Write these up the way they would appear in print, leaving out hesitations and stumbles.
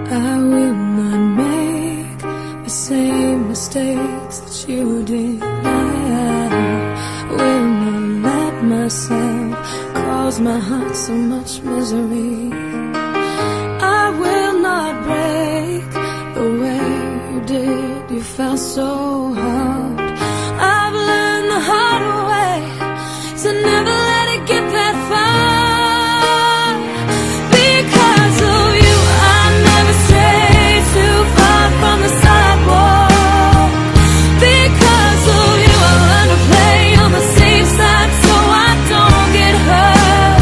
I will not make the same mistakes that you did. I will not let myself cause my heart so much misery. I will not break the way you did. You fell so hard. I've learned the hard way to never let it get that far. Because of you, I never strayed too far from the sidewalk. Because of you, I learned to play on the safe side so I don't get hurt.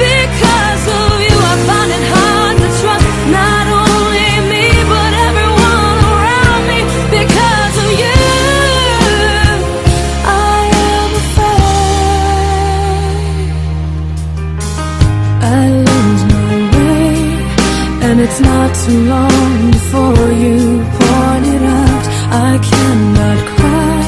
Because of you, I find it hard to trust not only me but everyone around me. Because of you, I am afraid. I lose my way, and it's not too long before you point it out. I cannot cry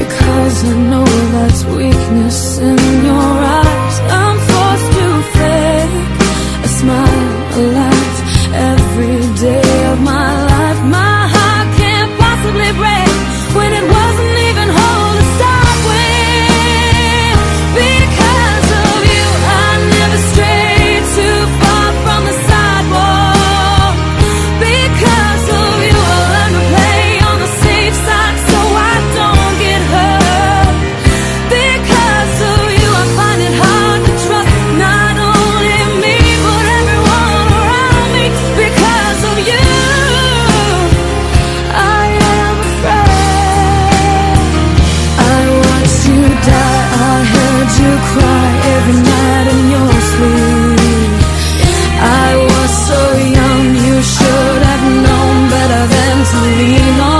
because I know that's weakness in your eyes. I'm forced to fake a smile, a laugh every day of my life. My heart can't possibly break when it wasn't even whole to start with. Because of you, I never strayed too far from the sidewalk. Because of you, I learned to play on the safe side so I don't get hurt. Because of you, I find it hard to trust not only me but everyone around me. Because of you, I am afraid. I watched you die, I heard you cry every night in your sleep. I was so young, you should have known better than to lean on